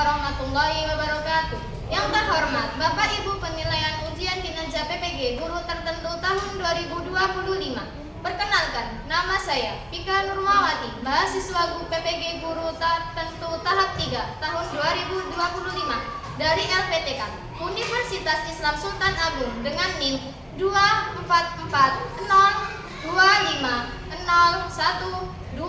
warahmatullahi wabarakatuh. Yang terhormat Bapak Ibu penilaian ujian kinerja PPG Guru Tertentu tahun 2025. Perkenalkan, nama saya Vika Nurmawati, mahasiswa PPG Guru Tertentu tahap 3 tahun 2025 dari LPTK Universitas Islam Sultan Agung dengan NIM 24402501245.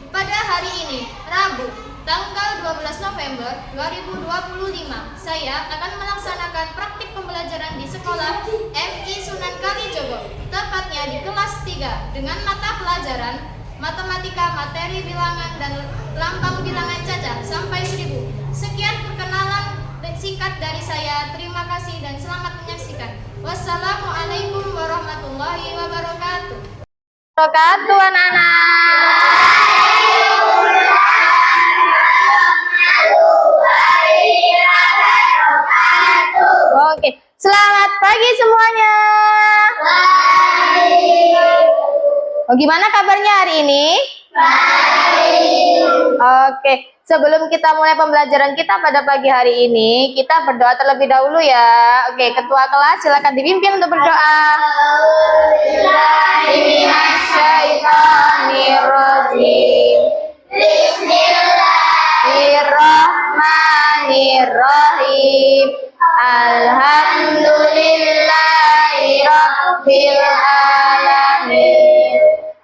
Pada hari ini, Rabu, tanggal 12 November 2025, saya akan melaksanakan praktik pembelajaran di sekolah MI Sunan Kalijogo, tepatnya di kelas 3 dengan mata pelajaran matematika, materi bilangan, dan lambang bilangan cacat sampai 1000. Sekian perkenalan singkat dari saya. Terima kasih dan selamat menyaksikan. Wassalamualaikum warahmatullahi wabarakatuh. Anak-anak. Oke, selamat pagi semuanya. Oh, gimana kabarnya hari ini? Oke, sebelum kita mulai pembelajaran kita pada pagi hari ini, kita berdoa terlebih dahulu ya. Oke, ketua kelas silakan dipimpin untuk berdoa. Bismillahirrahmanirrahim. Bismillahirrahmanirrahim. Alhamdulillahirabbil alamin.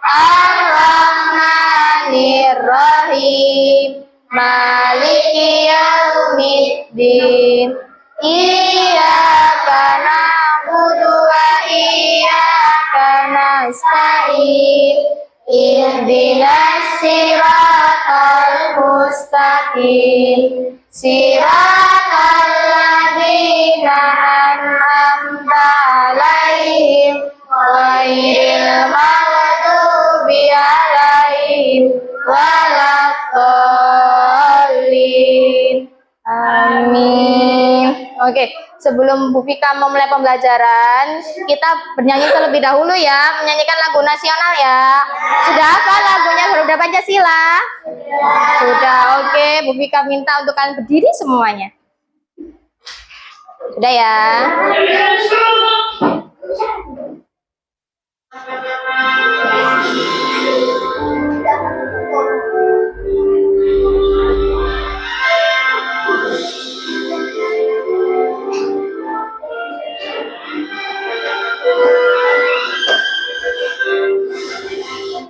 Ar-Rahmanir-Rahim. Maliki yaumiddin. Iyyaka na'budu wa iyyaka nasta'in. Ihdinas siratal mustaqim. Siratal ladzina an'amta 'alaihim ghairil maghdubi 'alaihim waladdallin. Amin. Oke, sebelum Bu Vika memulai pembelajaran, kita bernyanyi terlebih dahulu ya, menyanyikan lagu nasional ya. Sudah apa lagunya Garuda Pancasila? Sudah. Oke, Bu Vika minta untuk kalian berdiri semuanya. Sudah ya.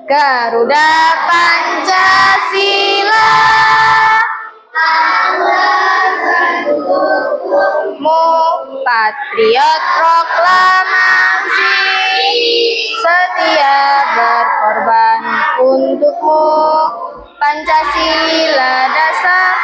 Garuda Pancasila, patriot proklamasi, setia berkorban untukmu. Pancasila dasar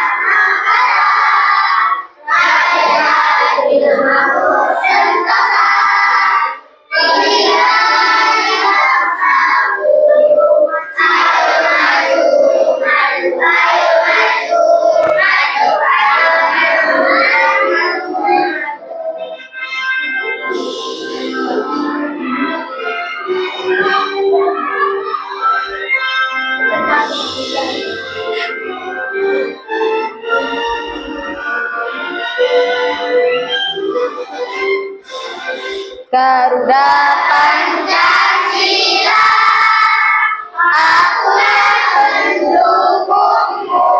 Garuda Pancasila, aku pendukungmu.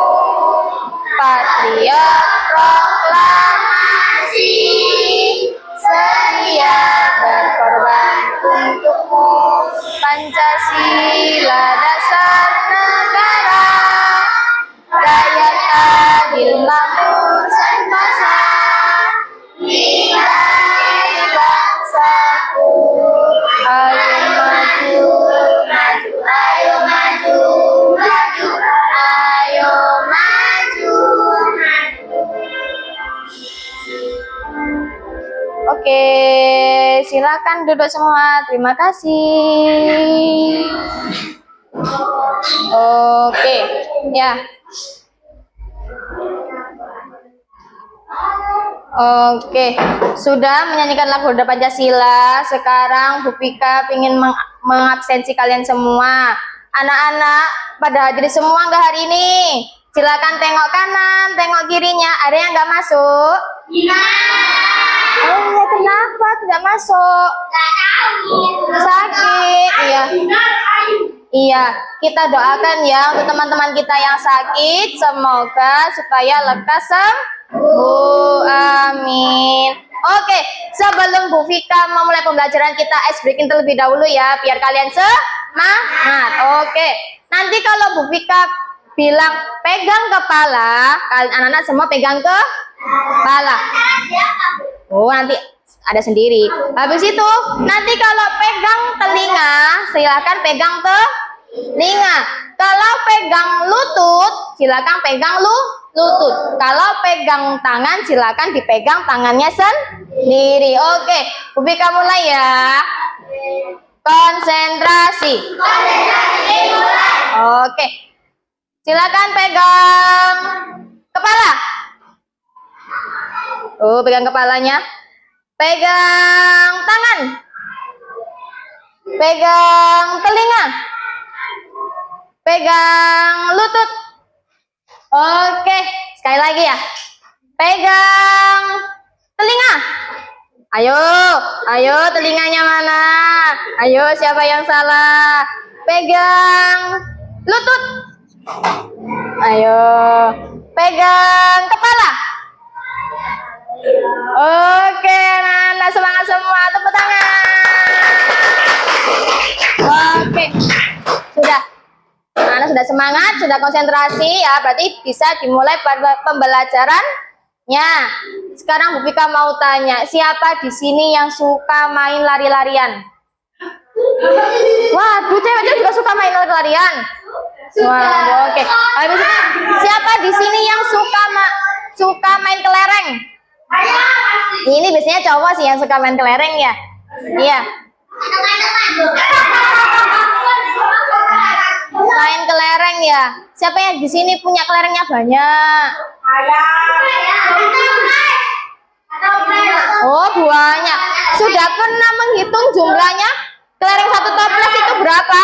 Patriot proklamasi, setia berkorban untukmu. Pancasila dasar negara, rakyat adil makmur sentosa. Ayo maju, maju, ayo maju, maju, ayo maju, maju. Oke, silakan duduk semua. Terima kasih. Oke, ya. Oke, sudah menyanyikan lagu Garuda Pancasila. Sekarang Bu Vika ingin mengabsensi kalian semua. Anak-anak pada hadir semua nggak hari ini? Silakan tengok kanan, tengok kirinya. Ada yang nggak masuk? Oh iya, kenapa tidak masuk? Sakit. Iya. Iya, kita doakan ya untuk teman-teman kita yang sakit, semoga supaya lekas sembuh. Amin. Oke, sebelum Bu Vika memulai pembelajaran kita ice breaking terlebih dahulu ya, biar kalian semangat. Oke, nanti kalau Bu Vika bilang pegang kepala, kalian anak-anak semua pegang ke kepala. Oh, nanti ada sendiri. Habis itu nanti kalau pegang telinga, silakan pegang telinga. Kalau pegang lutut, silakan pegang lutut. Kalau pegang tangan, silakan dipegang tangannya sendiri. Oke, Bu Vika mulai ya. Konsentrasi. Oke, silakan pegang kepala. Oh, pegang kepalanya. Pegang tangan. Pegang telinga. Pegang lutut. Oke, sekali lagi ya. Pegang telinga. Ayo telinganya mana? Ayo, siapa yang salah? Pegang lutut. Ayo, pegang kepala. Oke, anak-anak semangat semua, tepuk tangan. Oke, sudah. Anak sudah semangat, sudah konsentrasi ya, berarti bisa dimulai pembelajarannya. Sekarang Bu Vika mau tanya, siapa di sini yang suka main lari-larian? Waduh, cewek juga suka main lari-larian. Wah, oke. Habis itu, siapa di sini yang suka main kelereng? Ini biasanya cowok sih yang suka main kelereng ya. Iya. Main kelereng ya. Siapa yang di sini punya kelerengnya banyak? Oh, banyak. Sudah pernah menghitung jumlahnya? Kelereng satu toples itu berapa?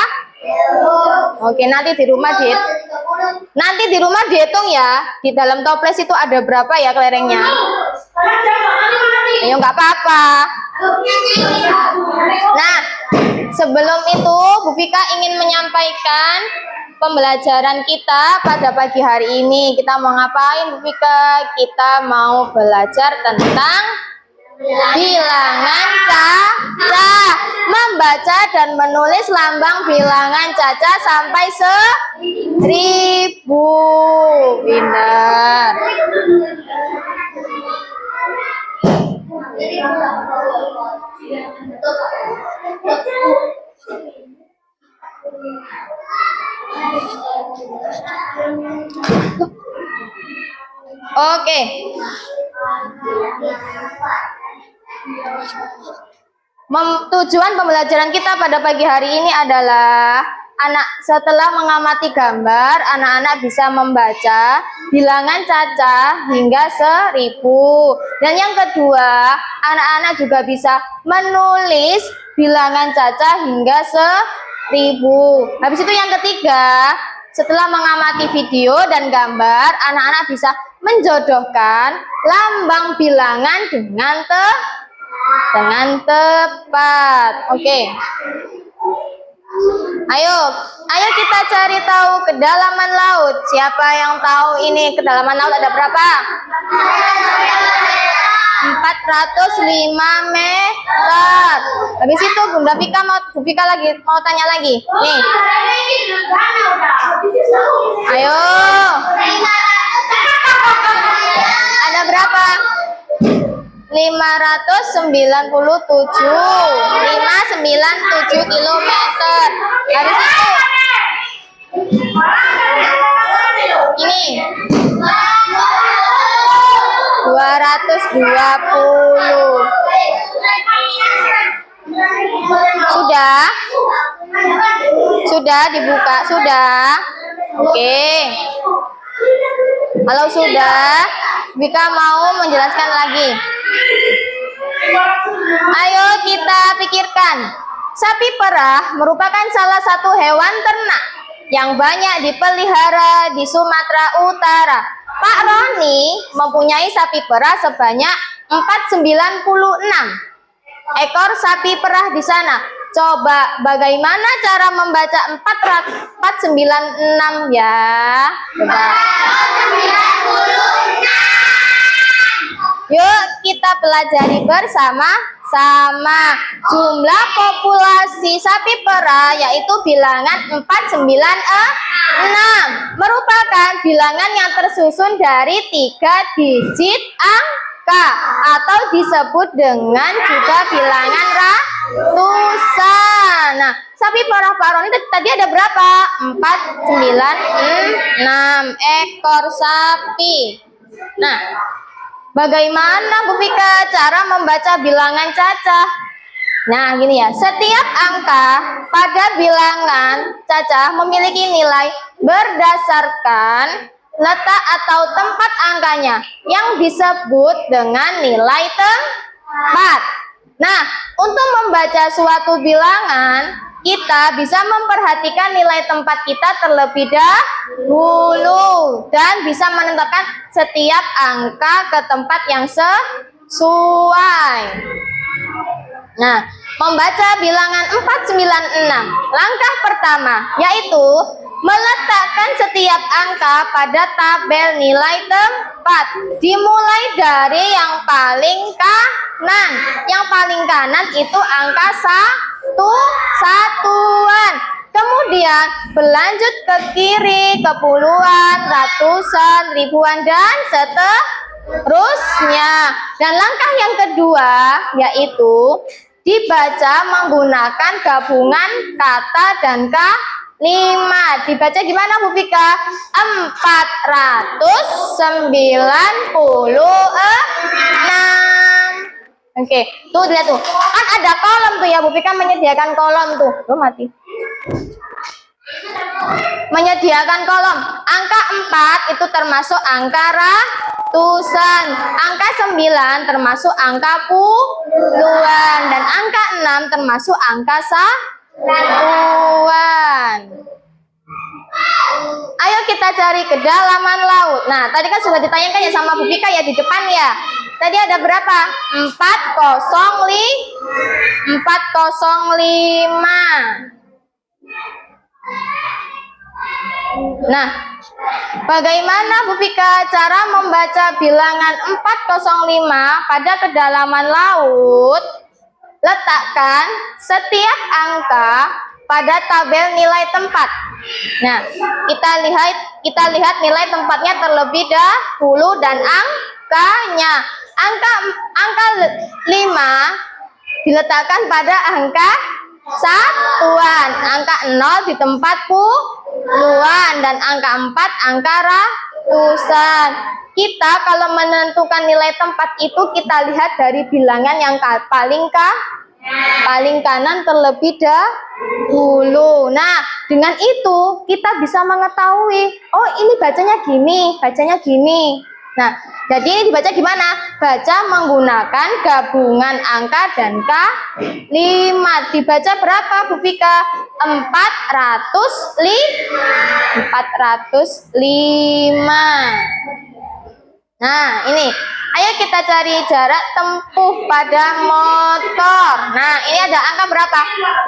Oke, nanti di rumah dihitung ya. Di dalam toples itu ada berapa ya kelerengnya? Ayo, nggak apa-apa. Nah, sebelum itu Bu Vika ingin menyampaikan pembelajaran kita pada pagi hari ini. Kita mau ngapain Bu Vika? Kita mau belajar tentang bilangan caca, membaca dan menulis lambang bilangan caca sampai 1000. Pintar. Oke. Tujuan pembelajaran kita pada pagi hari ini adalah setelah mengamati gambar, anak-anak bisa membaca bilangan caca hingga 1000. Dan yang kedua, anak-anak juga bisa menulis bilangan caca hingga 1000. Habis itu yang ketiga, setelah mengamati video dan gambar, anak-anak bisa menjodohkan lambang bilangan dengan tepat. Oke. Ayo kita cari tahu kedalaman laut. Siapa yang tahu ini kedalaman laut ada berapa? 405 meter. Habis itu Bunda Vika mau tanya lagi. Nih. Ayo. Ada berapa? 597 kilometer. Habis itu ini 220. Sudah dibuka, sudah. Oke. Kalau sudah, Vika mau menjelaskan lagi. Ayo kita pikirkan. Sapi perah merupakan salah satu hewan ternak yang banyak dipelihara di Sumatera Utara? Pak Roni mempunyai sapi perah sebanyak 496 ekor sapi perah di sana. Coba bagaimana cara membaca 496 ya? Coba. Yuk kita pelajari bersama-sama. Jumlah populasi sapi perah yaitu bilangan 496 merupakan bilangan yang tersusun dari 3 digit angka atau disebut dengan juga bilangan ratusan. Nah, sapi perah Pak Roni tadi ada berapa? 496 ekor sapi. Nah, bagaimana Bu Vika cara membaca bilangan cacah? Nah, gini ya. Setiap angka pada bilangan cacah memiliki nilai berdasarkan letak atau tempat angkanya yang disebut dengan nilai tempat. Nah, untuk membaca suatu bilangan, kita bisa memperhatikan nilai tempat kita terlebih dahulu dan bisa menentukan setiap angka ke tempat yang sesuai. Nah, membaca bilangan 496. Langkah pertama yaitu meletakkan setiap angka pada tabel nilai tempat. Dimulai dari yang paling kanan. Yang paling kanan itu angka satuan. Kemudian berlanjut ke kiri, ke puluhan, ratusan, ribuan, dan seterusnya. Dan langkah yang kedua yaitu dibaca menggunakan gabungan kata dan kalimat. Dibaca gimana Bu Vika? 496. Oke, tuh lihat tuh. Kan ada kolom tuh ya, Bu Vika menyediakan kolom tuh. Loh, mati. Menyediakan kolom. Angka 4 itu termasuk angka ratusan. Angka 9 termasuk angka puluhan. Dan angka 6 termasuk angka satuan. Ayo kita cari kedalaman laut. Nah, tadi kan sudah ditanyakan ya sama Bu Vika ya di depan ya. Tadi ada berapa? 405. Nah, bagaimana Bu Vika cara membaca bilangan 405 pada kedalaman laut? Letakkan setiap angka pada tabel nilai tempat. Nah, kita lihat nilai tempatnya terlebih dahulu dan angkanya. Angka 5 diletakkan pada angka satuan, angka 0 di tempat puluhan, dan angka 4 angka ratusan. Kita kalau menentukan nilai tempat itu kita lihat dari bilangan yang paling kanan terlebih dahulu. Nah, dengan itu kita bisa mengetahui, oh ini bacanya gini. Nah, jadi ini dibaca gimana? Baca menggunakan gabungan angka dan kalimat. Dibaca berapa Bu Vika? 405. Nah, ini. Ayo kita cari jarak tempuh pada motor. Nah, ini ada angka berapa?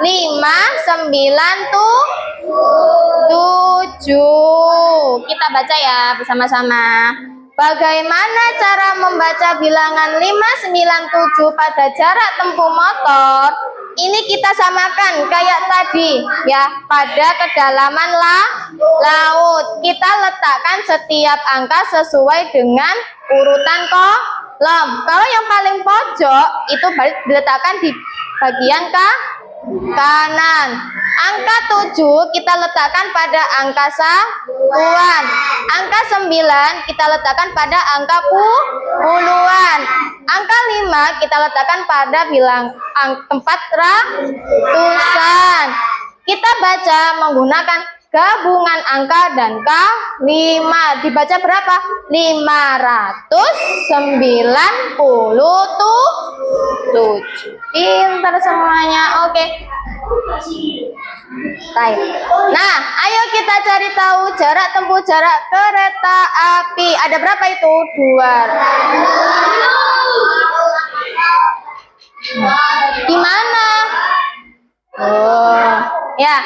5, 9, 7. Kita baca ya bersama-sama. Bagaimana cara membaca bilangan 597 pada jarak tempuh motor? Ini kita samakan kayak tadi ya, pada kedalaman laut. Kita letakkan setiap angka sesuai dengan urutan kolom. Kalau yang paling pojok itu diletakkan di bagian kanan. Angka 7 kita letakkan pada angka satuan. Angka 9 kita letakkan pada angka puluhan. Angka 5 kita letakkan pada tempat ratusan. Kita baca menggunakan gabungan angka dan K5. Dibaca berapa? 597. Pintar semuanya. Oke. Baik. Nah, ayo kita cari tahu jarak tempuh jarak kereta api. Ada berapa itu? 2. Gimana? Oh, ya.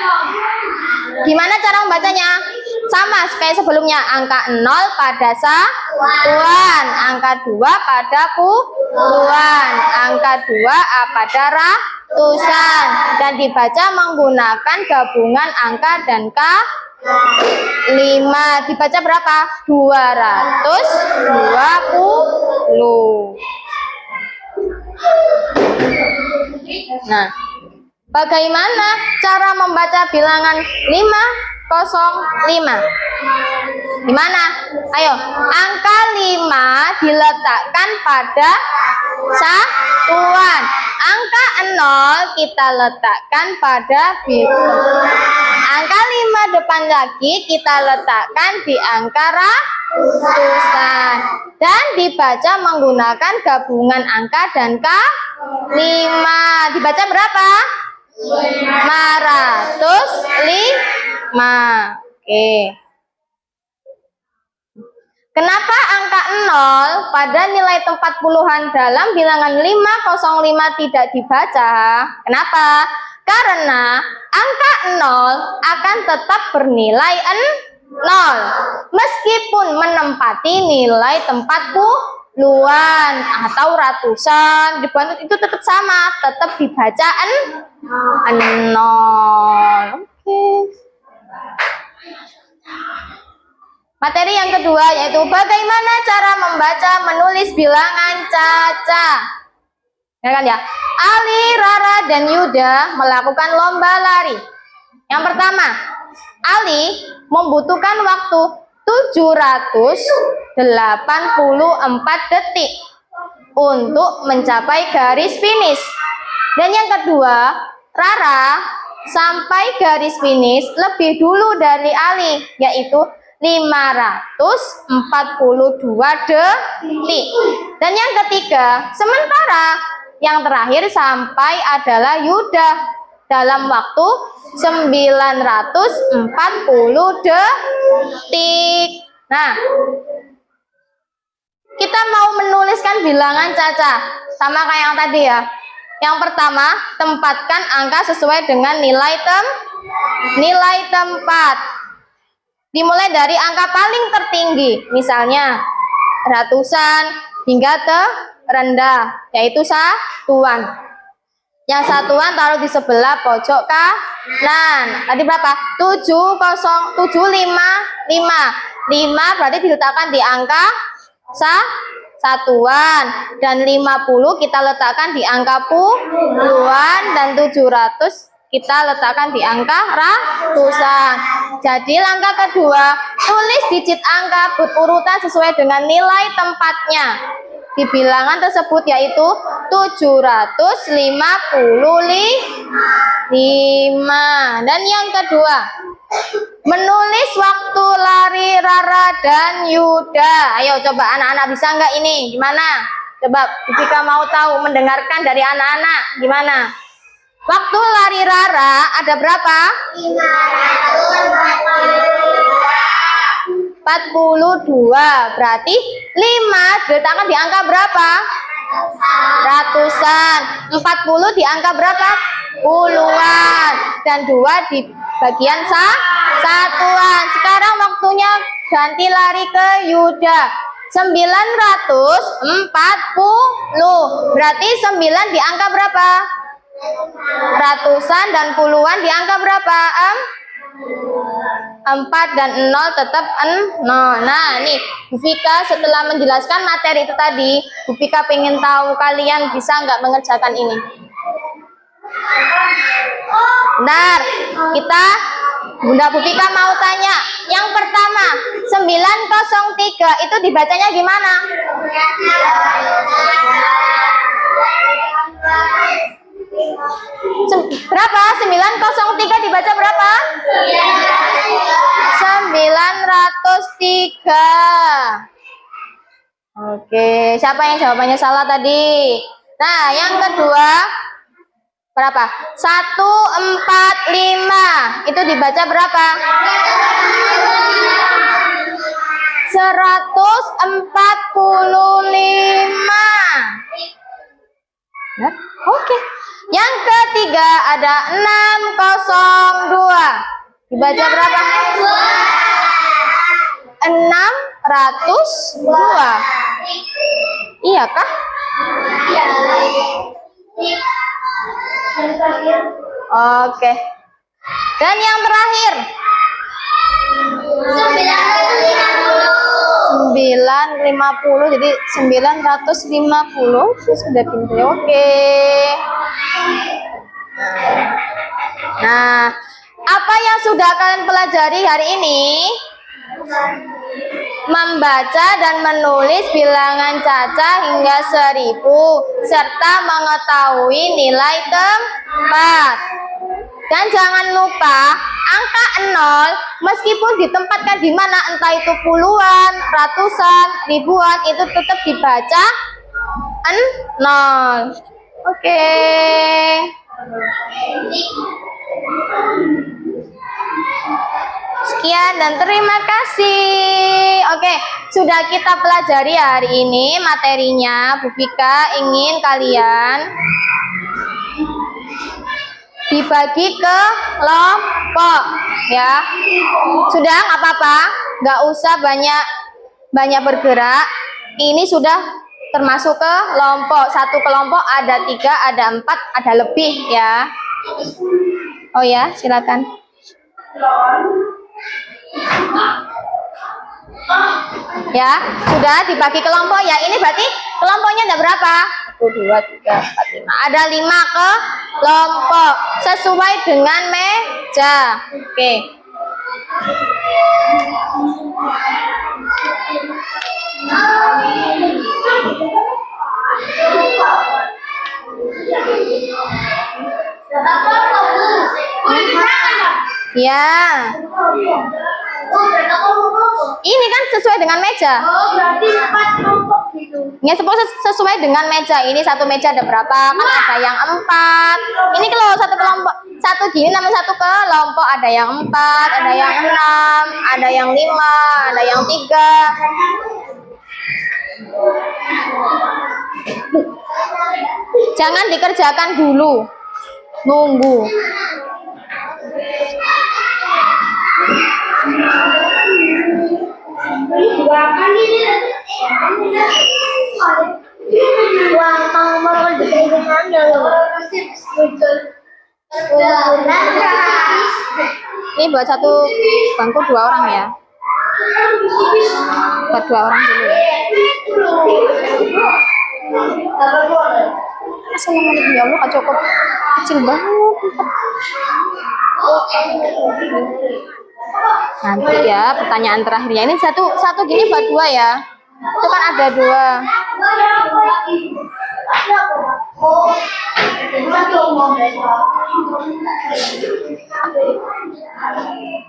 Gimana cara membacanya? Sama kayak sebelumnya, angka 0 pada satuan, angka 2 pada puluhan, angka 2 pada ratusan, dan dibaca menggunakan gabungan angka dan K5. Dibaca berapa? 220. Nah, bagaimana cara membaca bilangan 505? Gimana? Ayo, angka 5 diletakkan pada satuan. Angka 0 kita letakkan pada bilangan. Angka 5 depan lagi kita letakkan di angka ratusan. Dan dibaca menggunakan gabungan angka dan K5. Dibaca berapa? 505. Oke. Kenapa angka 0 pada nilai tempat puluhan dalam bilangan 505 tidak dibaca? Kenapa? Karena angka 0 akan tetap bernilai 0 meskipun menempati nilai tempat puluhan atau ratusan, dibantu itu tetap sama, tetap dibaca 0. Oke. Materi yang kedua yaitu bagaimana cara membaca menulis bilangan caca. Ya kan ya? Ali, Rara, dan Yuda melakukan lomba lari. Yang pertama, Ali membutuhkan waktu 784 detik untuk mencapai garis finish. Dan yang kedua, Rara sampai garis finish lebih dulu dari Ali, yaitu 542 detik. Dan yang ketiga, sementara yang terakhir sampai adalah Yuda dalam waktu 940 detik. Nah, kita mau menuliskan bilangan caca sama kayak yang tadi ya. Yang pertama, tempatkan angka sesuai dengan nilai tempat. Dimulai dari angka paling tertinggi, misalnya ratusan hingga terendah, yaitu satuan. Yang satuan taruh di sebelah pojok kanan. Tadi berapa? 705. 5 berarti diletakkan di angka satuan, dan 50 kita letakkan di angka puluhan, dan 700 kita letakkan di angka ratusan. Jadi langkah kedua, tulis digit angka berurutan sesuai dengan nilai tempatnya di bilangan tersebut, yaitu 755. Dan yang kedua, menulis waktu lari Rara dan Yuda. Ayo coba anak-anak, bisa nggak ini? Gimana? Coba jika mau tahu, mendengarkan dari anak-anak gimana? Waktu lari Rara ada berapa? 542. Berarti 5 diletakkan di angka berapa? Ratusan. 40 di angka berapa? Puluhan. Dan 2 di bagian satuan. Sekarang waktunya ganti lari ke Yuda. 940. Berarti 9 di angka berapa? Ratusan, dan puluhan di angka berapa? 4 dan 0 tetap 0. Nah, nih Bu Fika setelah menjelaskan materi itu tadi, Bu Fika pengen tahu kalian bisa nggak mengerjakan ini. Bentar, Bunda Bu Fika mau tanya. Yang pertama, 903 itu dibacanya gimana? Berapa? 903 dibaca berapa? 903. Oke, siapa yang jawabannya salah tadi? Nah, yang kedua berapa? 145. Itu dibaca berapa? 145. Ya, oke. Yang ketiga ada 602. Dibaca berapa? 602. Iya kah? Oke. Dan yang terakhir 950. Jadi 950 itu sudah pintar. Oke. Nah, apa yang sudah kalian pelajari hari ini? Membaca dan menulis bilangan cacah hingga 1000 serta mengetahui nilai tempat. Dan jangan lupa angka 0 meskipun ditempatkan di mana, entah itu puluhan, ratusan, ribuan, itu tetap dibaca 0. Oke. Sekian dan terima kasih. Oke, sudah kita pelajari hari ini materinya. Bu Vika ingin kalian dibagi ke kelompok, ya. Sudah, nggak apa-apa, nggak usah banyak bergerak. Ini sudah termasuk ke kelompok. Satu kelompok ada 3, ada 4, ada lebih, ya. Oh ya, silakan. Ya, sudah dibagi kelompok ya. Ini berarti kelompoknya ada berapa? 1, 2, 3, 4, 5. Ada 5 kelompok sesuai dengan meja. Oke. Ya. Ini kan sesuai dengan meja. Oh, berarti 4 kelompok gitu. Ya, sesuai dengan meja. Ini satu meja ada berapa? Kan ada yang 4. Ini kalau satu kelompok, satu gini namanya satu kelompok. Ada yang 4, ada yang 6, ada yang 5, ada yang 3. Jangan dikerjakan dulu. Nunggu. Ini buat satu bangku 2 orang ya. Buat 2 orang dulu ya. Assalamualaikum, ya Allah, Kak cukup kecil banget. Nanti ya pertanyaan terakhirnya ini satu gini buat 2 ya. Itu kan ada 2.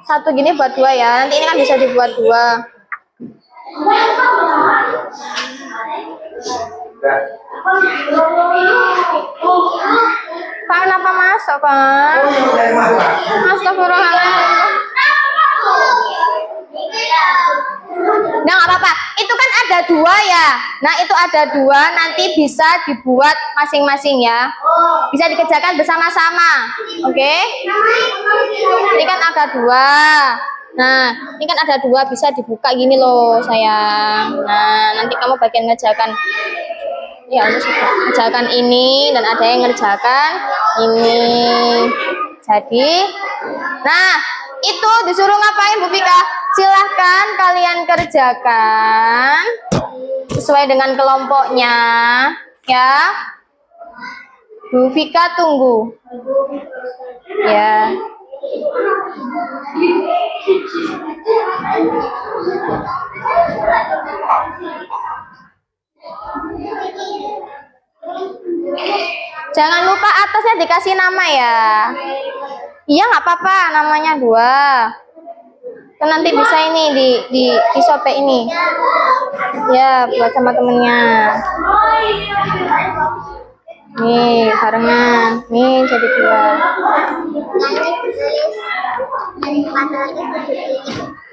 Satu gini buat 2 ya. Nanti ini kan bisa dibuat 2. Pak, kenapa masuk, Pak? Astagfirullahaladzim. Nah, nggak apa-apa. Itu kan ada 2 ya. Nah, itu ada 2. Nanti bisa dibuat masing-masing ya. Bisa dikerjakan bersama-sama. Oke? Ini kan ada 2. Nah, ini kan ada 2, bisa dibuka gini loh, sayang. Nah, nanti kamu bagian ngerjakan. Ya, aku suka ngerjakan ini dan ada yang ngerjakan ini. Jadi, nah, itu disuruh ngapain, Bu Vika? Silahkan kalian kerjakan sesuai dengan kelompoknya, ya. Bu Vika tunggu. Ya. Jangan lupa atasnya dikasih nama ya. Iya nggak apa-apa, namanya 2. Kan nanti bisa ini disobek ini. Ya, buat sama temennya. Nih, barengan. Nih, jadi 2.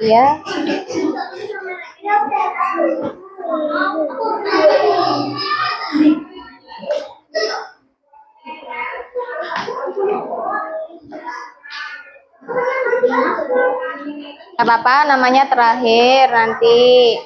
Iya. Gak apa-apa, namanya terakhir nanti.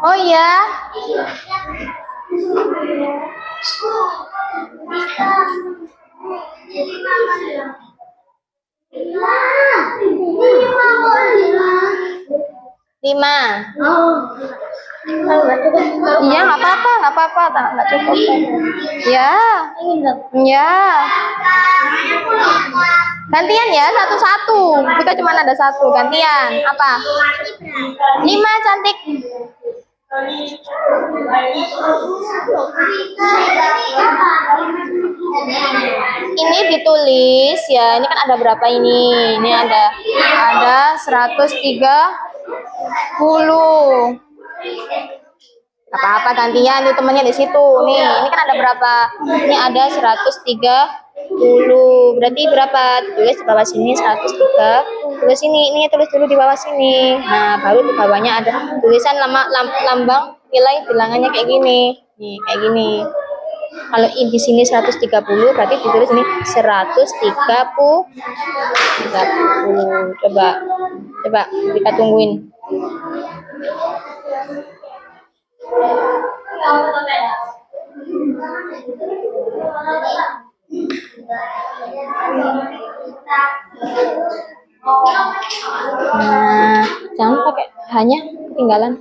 Oh iya. Lima. Iya nggak apa-apa, nggak cukup. Ya, ya. Gantian ya, satu-satu. Kita cuma ada 1, gantian. Apa? 5 cantik. Ini ditulis ya. Ini kan ada berapa ini? Ini ada 130. Apa-apa gantian tuh temennya di situ. Nih, ini kan ada berapa? Ini ada 130. Berarti berapa? Tulis di bawah sini 103. Tulis ini tulis dulu di bawah sini. Nah, baru di bawahnya ada tulisan lambang nilai bilangannya kayak gini. Nih, kayak gini. Kalau di sini 130, berarti ditulis ini 130. Coba kita tungguin. Nah, jangan pakai hanya ketinggalan.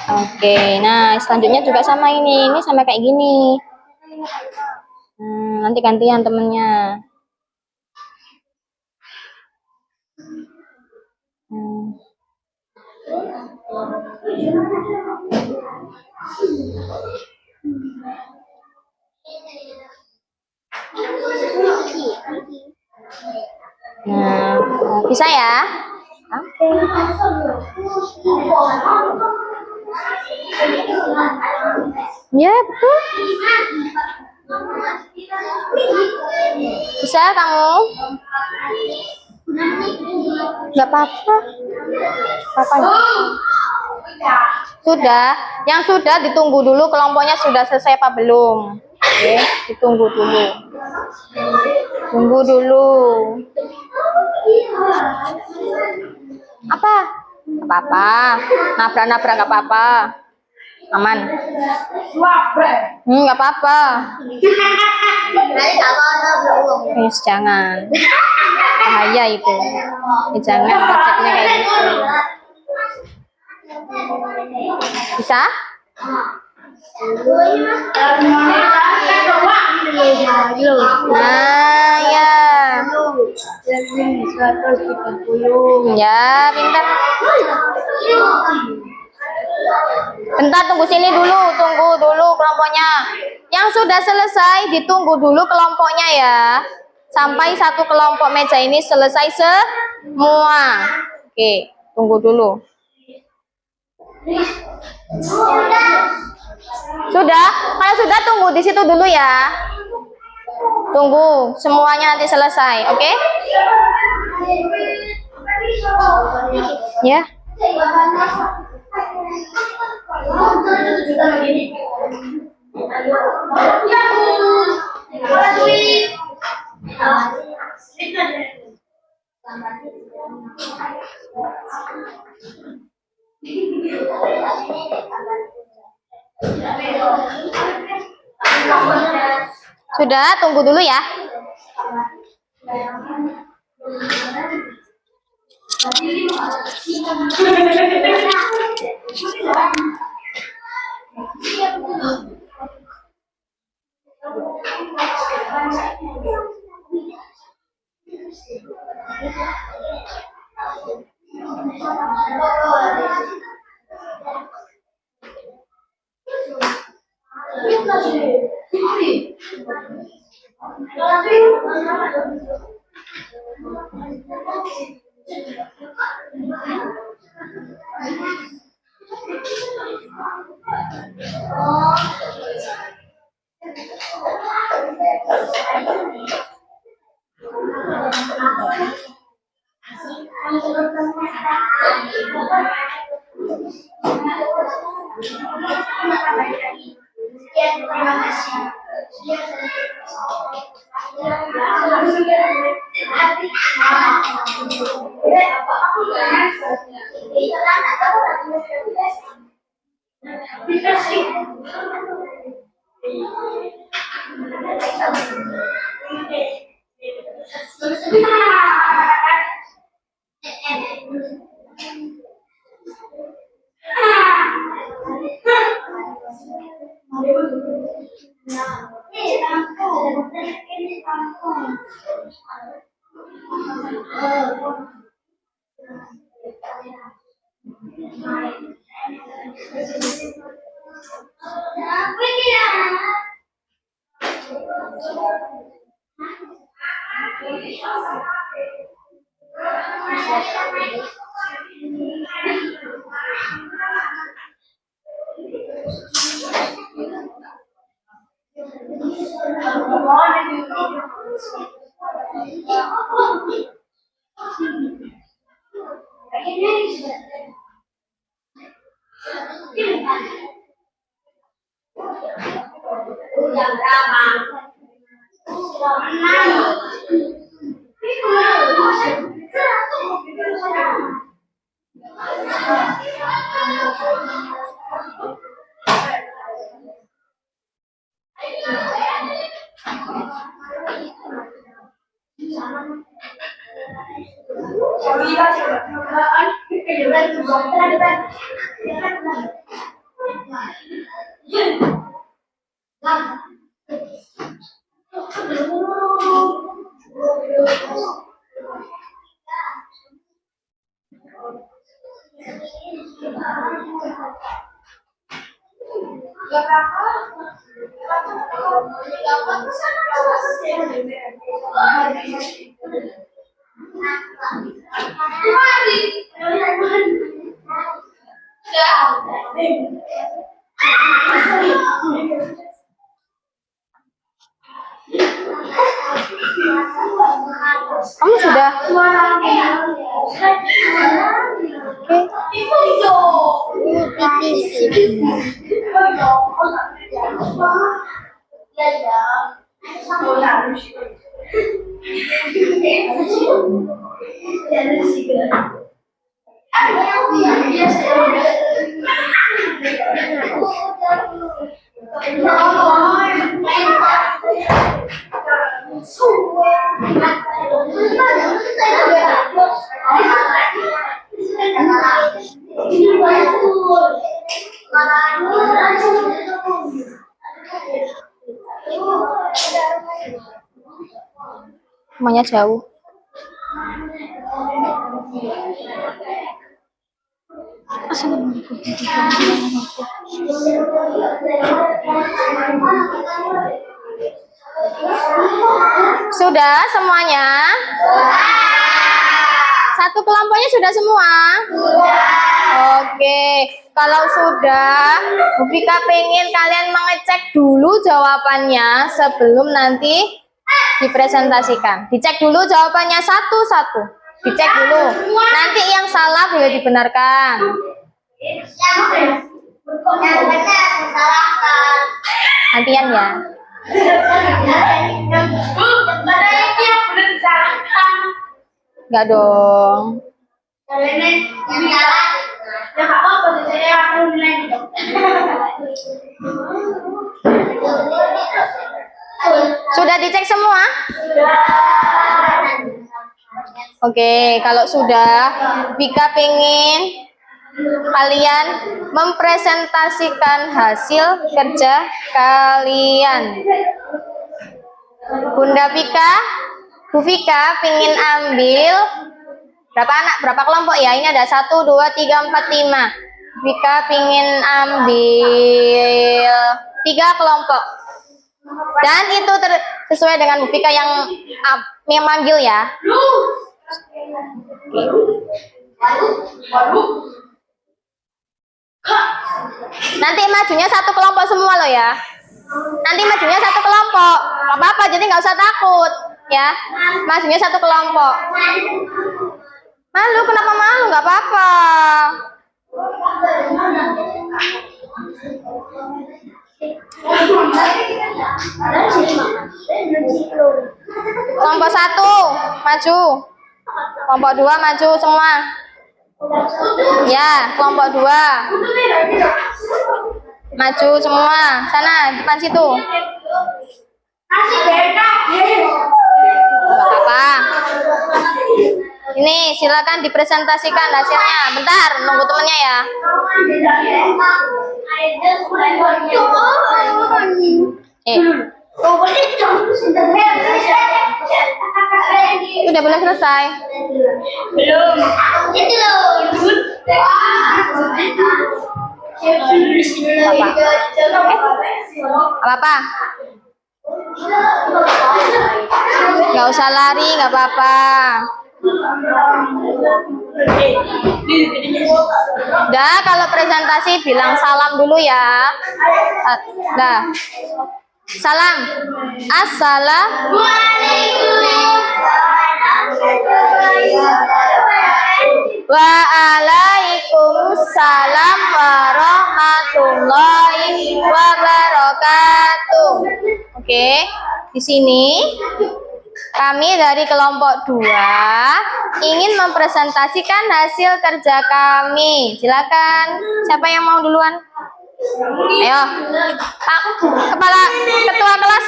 Oke, nah selanjutnya juga sama ini sama kayak gini. Nanti gantian temennya. Nah, bisa ya? Oke. Ya, betul. Bisa kamu? Gak apa-apa. Sudah. Yang sudah ditunggu dulu kelompoknya sudah selesai apa belum? Oke, ditunggu dulu. Tunggu dulu. Apa? Apa-apa. Nabrak-nabrak gak apa-apa. Aman. Gak apa-apa. Yes, jangan. Bahaya itu. Jangan konsepnya kayak gitu. Bisa? Nah, ya. Ya, pintar. Bentar, tunggu sini dulu, tunggu dulu kelompoknya. Yang sudah selesai ditunggu dulu kelompoknya ya. Sampai satu kelompok meja ini selesai semua. Oke, tunggu dulu. Sudah? Kalau sudah tunggu di situ dulu ya. Tunggu semuanya nanti selesai, oke? Ya. Sudah, tunggu dulu ya. Kamu sudah? Rumahnya jauh. Sudah semuanya? Satu kelompoknya sudah semua? Oke, kalau sudah, Bu Vika pengen kalian mengecek dulu jawabannya sebelum nanti dipresentasikan. Dicek dulu jawabannya satu-satu. Dicek dulu. Nanti yang salah boleh dibenarkan. Yang benar disalahkan. Gantian ya. Bu, mana ini yang benar disalahkan? Enggak dong. Sudah dicek semua? Oke, kalau sudah, Vika pengen kalian mempresentasikan hasil kerja kalian. Bunda Vika, Bu Vika pengen ambil berapa anak, berapa kelompok ya? Ini ada 1, 2, 3, 4, 5. Vika pengen ambil 3 kelompok. Dan itu sesuai dengan Bu Vika yang manggil ya. Nanti majunya 1 kelompok semua loh ya. Nanti majunya 1 kelompok. Gak apa-apa, jadi nggak usah takut ya. Majunya 1 kelompok. Malu, kenapa malu? Nggak apa-apa. Kelompok 1 maju. Kelompok 2 maju semua. Ya, kelompok 2 maju semua. Sana depan situ. Apa? Ini silakan dipresentasikan hasilnya. Bentar, nunggu temennya ya. Udah belum selesai? Belum. Itu loh. Apa? Nggak usah lari, nggak apa-apa. Dah, kalau presentasi bilang salam dulu ya. Dah. Salam. Waalaikumsalam warahmatullahi wabarakatuh. Oke, di sini kami dari kelompok 2 ingin mempresentasikan hasil kerja kami. Silakan, siapa yang mau duluan? Ayo, Pak Kepala Ketua Kelas.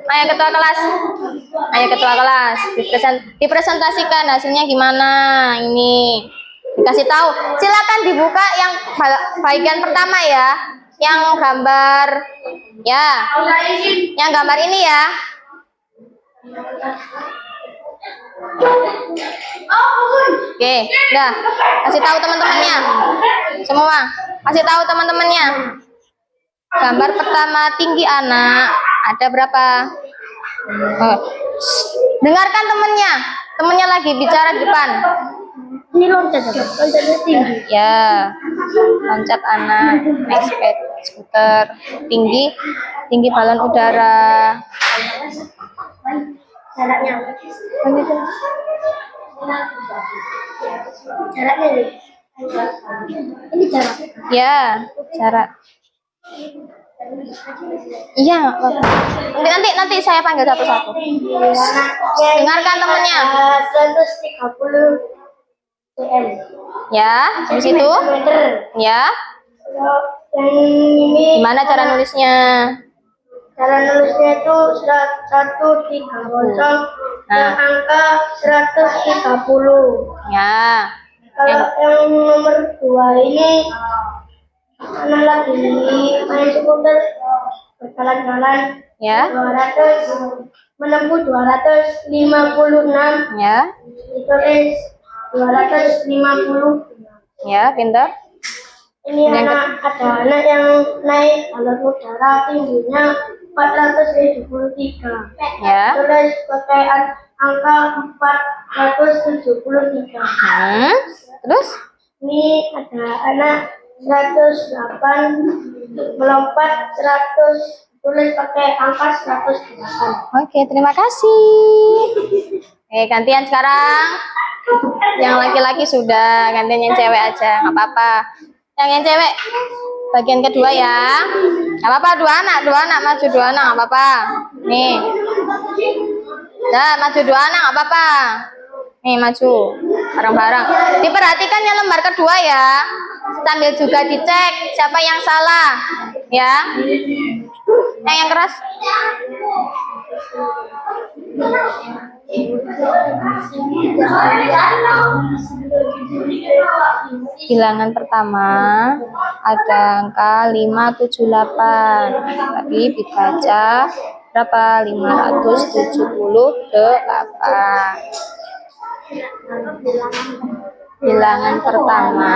Ayo Ketua Kelas. Ayo Ketua Kelas. Dipresentasikan hasilnya gimana? Ini dikasih tahu. Silakan dibuka yang bagian pertama ya. Yang gambar ya. Yang gambar ini ya. Oke, udah. Kasih tahu teman-temannya. Semua. Kasih tahu teman-temannya. Gambar pertama tinggi anak. Ada berapa? Oh. Dengarkan temennya. Temennya lagi bicara di depan. Ini loncatnya tinggi. Ya. Loncat anak. Naik skuter. Tinggi balon udara. Jaraknya. Jaraknya nih. Ini jarak. Ya, jarak. Iya, nanti saya panggil satu-satu. Dengarkan temennya. 130 cm. Ya, di situ. Ya. Yang ini Gimana cara nulisnya? cara nulisnya itu 130. Yang angka 130. Ya. Kalau yang nomor 2 ini anak lagi main skuter berjalan-jalan Ya. 200 menempuh 256 Ya. ditulis 250. Ya, pintar. Ini ada anak yang naik balon udara tingginya 473. Ya. Tulis pakai angka 473. Terus? Ini ada anak 108 melompat 100, tulis pakai angka 108. Oke, terima kasih. Gantian sekarang. Yang laki-laki sudah, gantian yang cewek aja, nggak apa-apa. Yang cewek bagian kedua ya. Nggak apa-apa, dua anak maju 2 anak, nggak apa-apa. Nih. Dah, maju 2 anak, nggak apa-apa. Nih maju bareng-bareng. Diperhatikan yang lembar kedua ya. Sambil juga dicek siapa yang salah ya. Yang keras. Bilangan pertama ada angka 578. Tadi dibaca berapa? 578. Bilangan pertama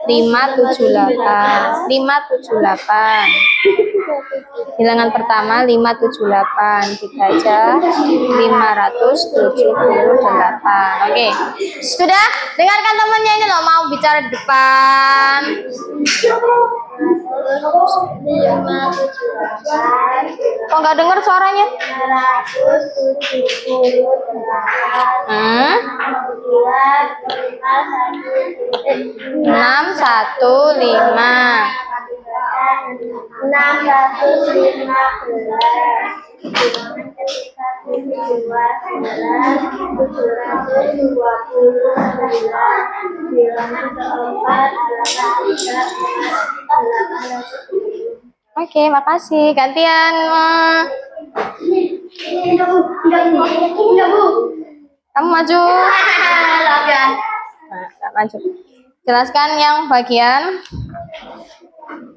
578. Bilangan pertama 578 dibaca 578. Oke. Sudah? Dengarkan temannya ini loh mau bicara di depan. Kok nggak dengar suaranya? 615. 615. Oke, makasih. Gantian. Kamu maju. Nah, maju. Jelaskan yang bagian.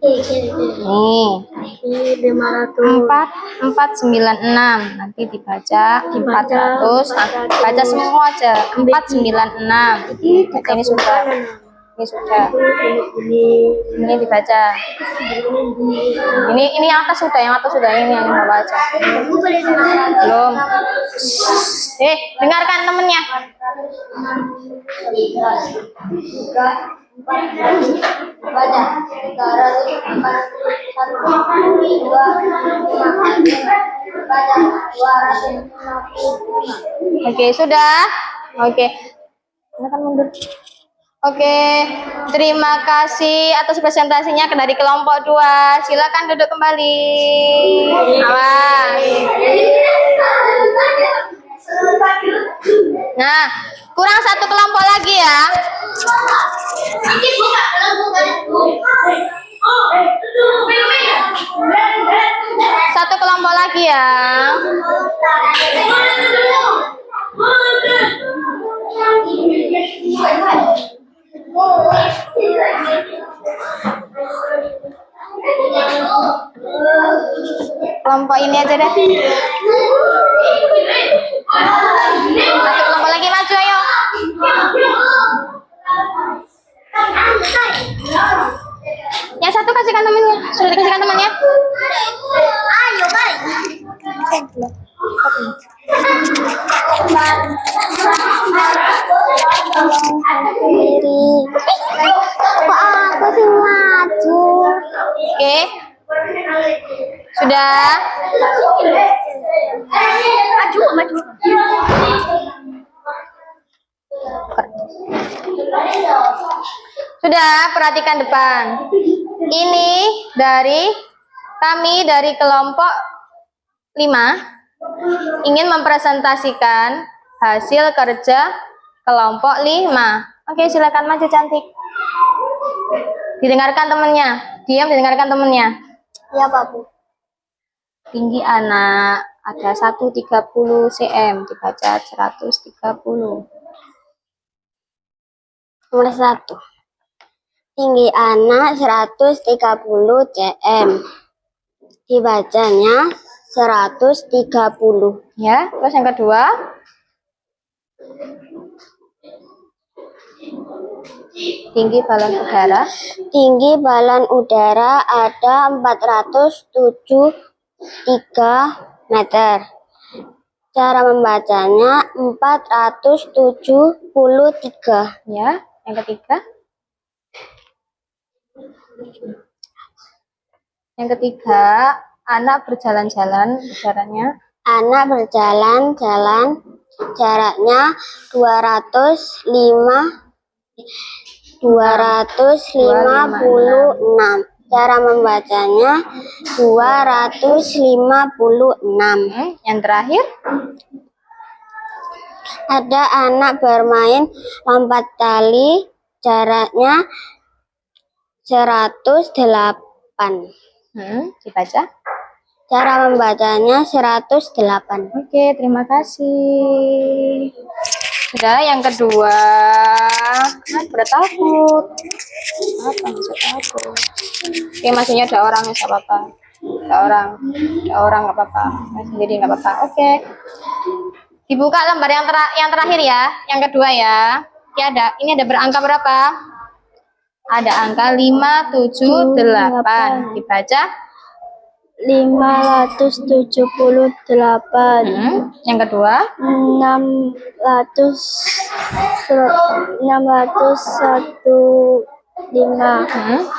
Nih. 496. Nanti dibaca 400. Baca semua aja. 496. Ini sudah. Ini sudah. Ini dibaca. Ini yang atas sudah, yang ini yang bawah aja. Belum. Dengarkan temennya. Oke, sudah. Oke. Silakan mundur. Oke, terima kasih atas presentasinya dari kelompok 2. Silakan duduk kembali. Awas. Nah, kurang satu kelompok lagi ya. Satu kelompok lagi ya. Kelompok ini aja deh. Satu kelompok lagi maju ayo. Yang satu kasihkan temennya. Sudah dikasihkan temannya? Ayo balik. Kok aku sih maju? Oke. Sudah. Maju. Sudah, perhatikan depan. Ini dari kami dari kelompok 5 ingin mempresentasikan hasil kerja kelompok 5. Oke, silakan maju cantik. Didengarkan temennya. Diam, didengarkan temennya. Ya, Pak Bu. Tinggi anak ada 130 cm, dibaca 130. Nomor 1. Tinggi anak 130 cm. Dibacanya 130. Ya, terus yang kedua. Tinggi balon udara. Tinggi balon udara ada 473 meter. Cara membacanya 473. Ya, yang ketiga. Yang ketiga, anak berjalan-jalan, udaranya. Anak berjalan-jalan, jaraknya 256. Cara membacanya 256. Yang terakhir. Ada anak bermain lompat tali, jaraknya 108. Dibaca. Cara membacanya 108. Oke, terima kasih. Sudah, yang kedua. Berat takut. Apa maksud takut? Oke, maksudnya ada orang, nggak apa-apa. Ada orang nggak apa-apa. Saya sendiri nggak apa-apa. Oke. Dibuka lembar yang terakhir ya, yang kedua ya. Ini ada berangka berapa? Ada angka 5, 7, 8. Dibaca. 578. Yang kedua. 615.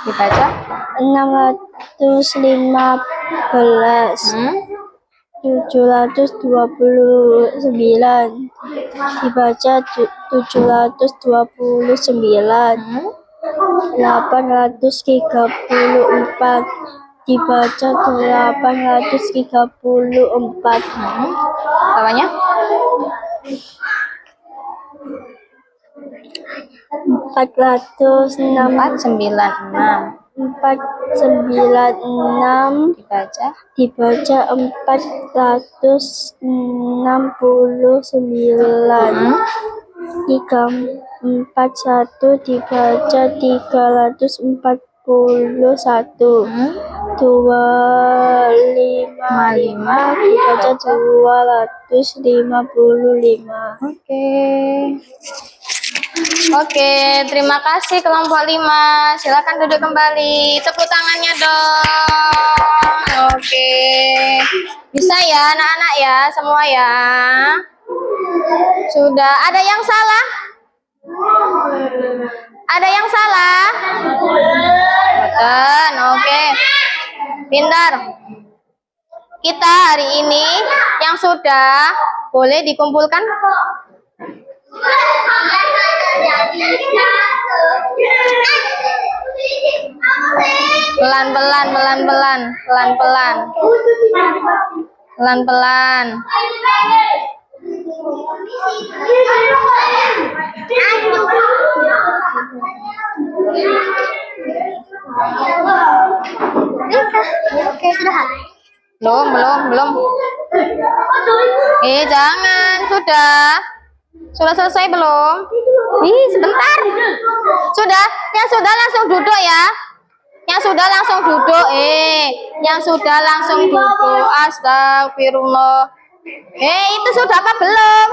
Dibaca. 615. 729. Dibaca 729. 834. Dibaca 834. Bawahnya. 496. 496. Dibaca. 469. 341. Dibaca 341. 255. Dibaca 255. Oke, terima kasih kelompok 5. Silakan duduk kembali. Tepuk tangannya dong. Oke. Bisa ya anak-anak ya, semua ya. Sudah, ada yang salah? Ada yang salah? Betul, oke. Pintar. Kita hari ini yang sudah boleh dikumpulkan. Pelan-pelan. Oke, sudah. Belum. Jangan, sudah. Sudah selesai belum? Sebentar. Sudah, yang sudah langsung duduk ya. Yang sudah langsung duduk. Astagfirullah. Itu sudah apa belum?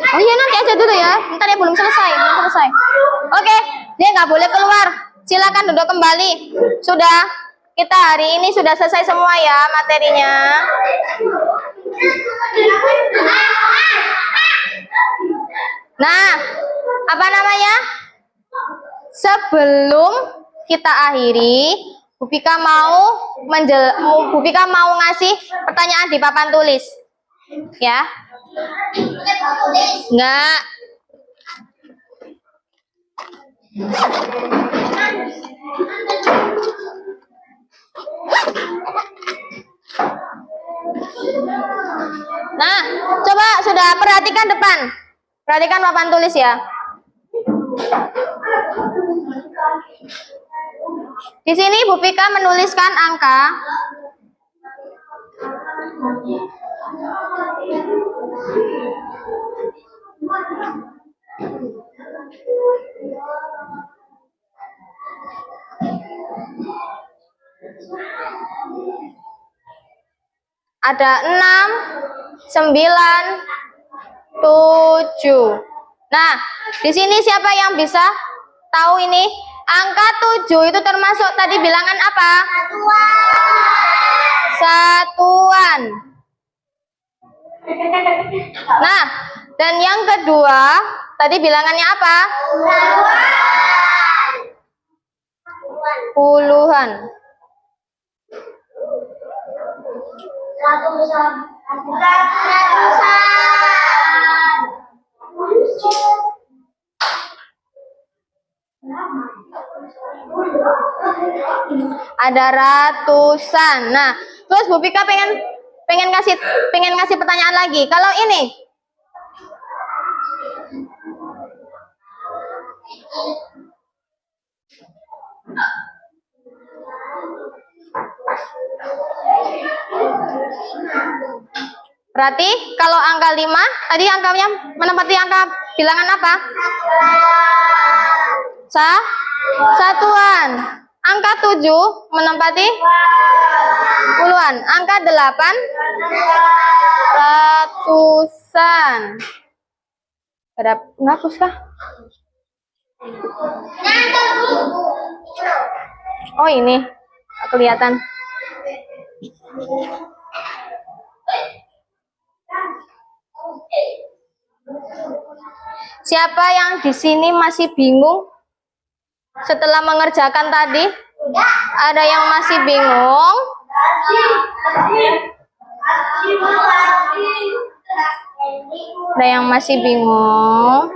Oh iya, nanti aja dulu ya. Bentar ya, belum selesai. Oke, dia nggak boleh keluar. Silakan duduk kembali. Sudah, kita hari ini sudah selesai semua ya materinya. Nah, apa namanya? Sebelum kita akhiri, Bu Fika mau ngasih pertanyaan di papan tulis. Ya. Enggak. Nah, coba sudah perhatikan depan. Perhatikan papan tulis ya. Di sini Bu Fika menuliskan angka. Ada 6, 9, 7. Nah, di sini siapa yang bisa tahu ini? Angka 7 itu termasuk tadi bilangan apa? Satuan. Nah, dan yang kedua, tadi bilangannya apa? Puluhan. Ada ratusan. Nah, terus Bu Pika pengen ngasih pertanyaan lagi. Kalau ini berarti kalau angka 5 tadi angkanya menempati angka bilangan apa? Satuan. Angka 7 menempati puluhan. Angka 8 ratusan. Ada ngapus kah? Oh ini kelihatan. Siapa yang di sini masih bingung setelah mengerjakan tadi? Ada yang masih bingung? Ada yang masih bingung?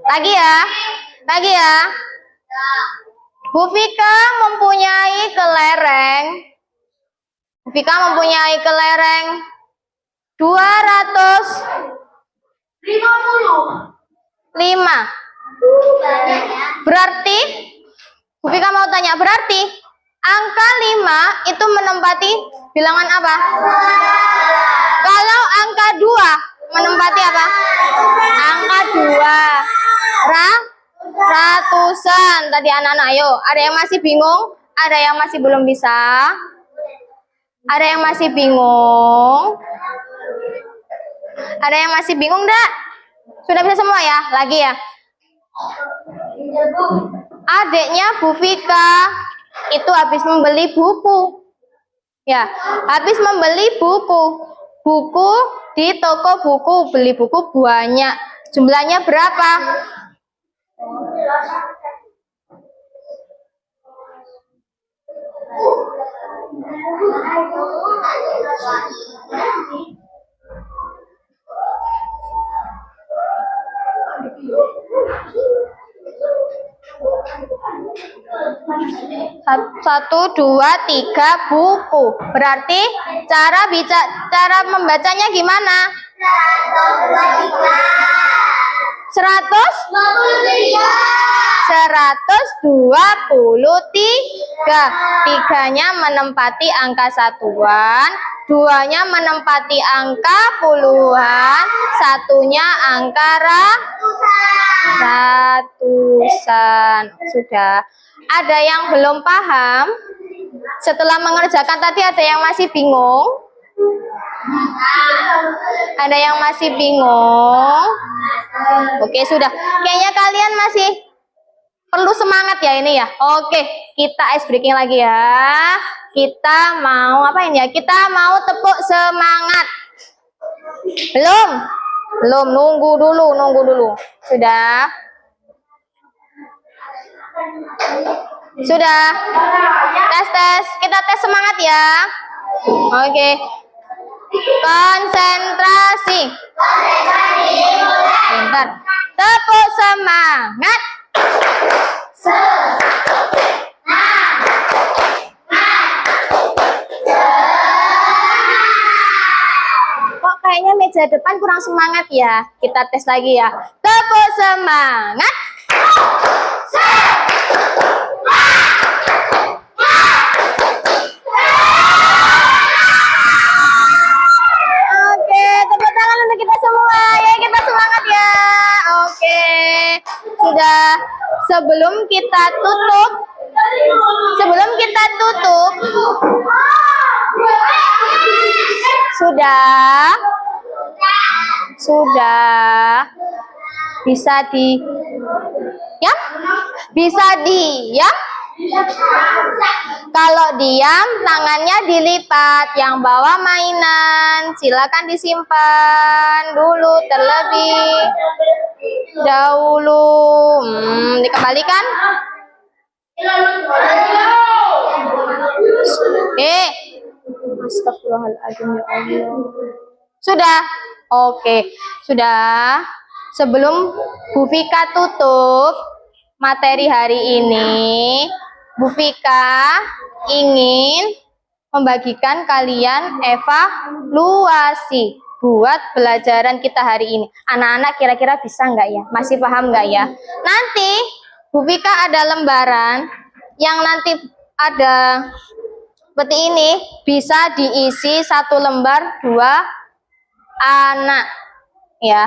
Lagi ya. Bu Vika mempunyai kelereng. Bu Vika mempunyai kelereng 250. Berarti Bu Vika mau tanya, berarti angka 5 itu menempati bilangan apa? Kalau angka 2 menempati apa? Angka 2 ratusan. Tadi anak-anak, ayo, ada yang masih bingung? Ada yang masih belum bisa? Ada yang masih bingung? Ada yang masih bingung enggak? Sudah bisa semua ya? Lagi ya? Adiknya Bu Vika itu habis membeli buku. Ya, habis membeli buku di toko buku, beli buku banyak. Jumlahnya berapa? Satu, dua, tiga buku. Berarti cara membacanya gimana? 123. Tiganya menempati angka satuan, duanya menempati angka puluhan, satunya angka ratusan. Sudah. Ada yang belum paham? Setelah mengerjakan tadi ada yang masih bingung? Ada yang masih bingung? Oke, sudah. Kayaknya kalian masih perlu semangat ya ini ya. Oke, kita ice breaking lagi ya. Kita mau apain ya? Kita mau tepuk semangat. Belum, nunggu dulu. Sudah. Tes. Kita tes semangat ya. Oke. Konsentrasi. Bentar. Tepuk semangat. Kok kayaknya meja depan kurang semangat ya? Kita tes lagi ya. Tepuk semangat. Oke, tepuk tangan untuk kita semua. Ya, kita semangat ya. Oke. Sudah. Sebelum kita tutup. Sudah. Bisa diam. Kalau diam, tangannya dilipat. Yang bawa mainan, silakan disimpan dulu terlebih dahulu. Dikembalikan. Astagfirullahaladzim ya Allah. Sudah. Oke, sudah. Sebelum Bu Vika tutup materi hari ini, Bu Vika ingin membagikan kalian evaluasi buat pelajaran kita hari ini. Anak-anak kira-kira bisa nggak ya? Masih paham nggak ya? Nanti Bu Vika ada lembaran yang nanti ada seperti ini, bisa diisi 1 lembar 2 anak ya.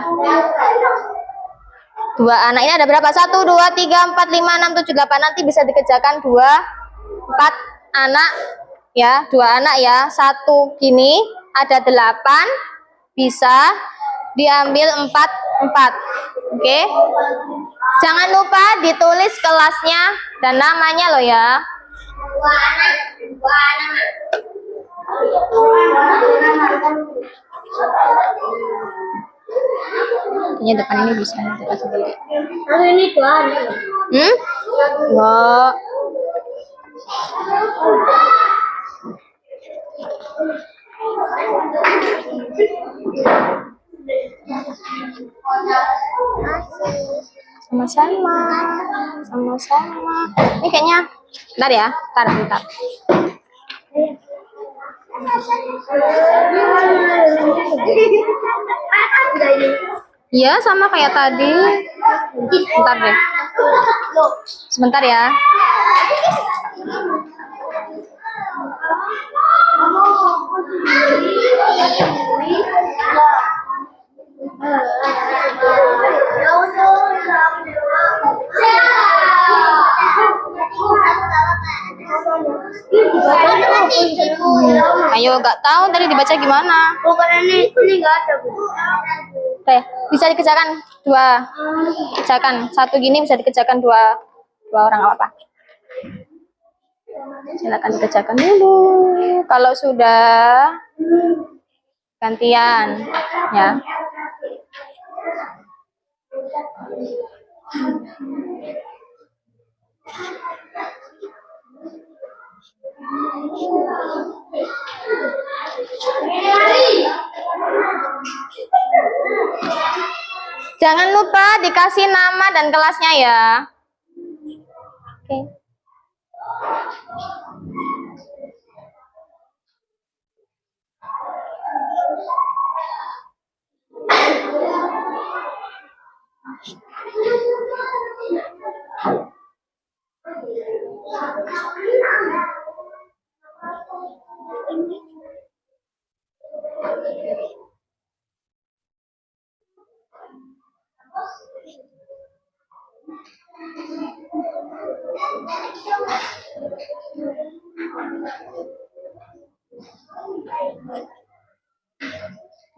2 anak ini ada berapa? 1, 2, 3, 4, 5, 6, 7, 8. Nanti bisa dikerjakan 2, 4 anak ya, 2 anak ya. 1 gini ada 8, bisa diambil 4, 4. Oke. Jangan lupa ditulis kelasnya dan namanya loh ya. Kayaknya depan ini bisa kita sendiri. Ini 2 anak. Enggak. Sama-sama. Sama-sama. Ini kayaknya bentar ya. Bentar. Iya, sama kayak tadi. Bentar deh. Sebentar ya. Ayo, nggak tahu tadi dibaca gimana. Bukan ini nggak ada, Bu. Bisa dikerjakan 2. Kerjakan 1 gini bisa dikerjakan 2 orang apa? Silakan dikerjakan dulu. Kalau sudah gantian ya. Jangan lupa dikasih nama dan kelasnya ya. Oke.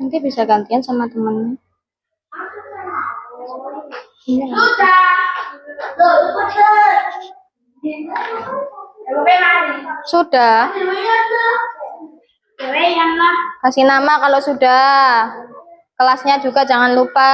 Nanti bisa gantian sama temennya. Sudah. Kasih nama kalau sudah. Kelasnya juga jangan lupa.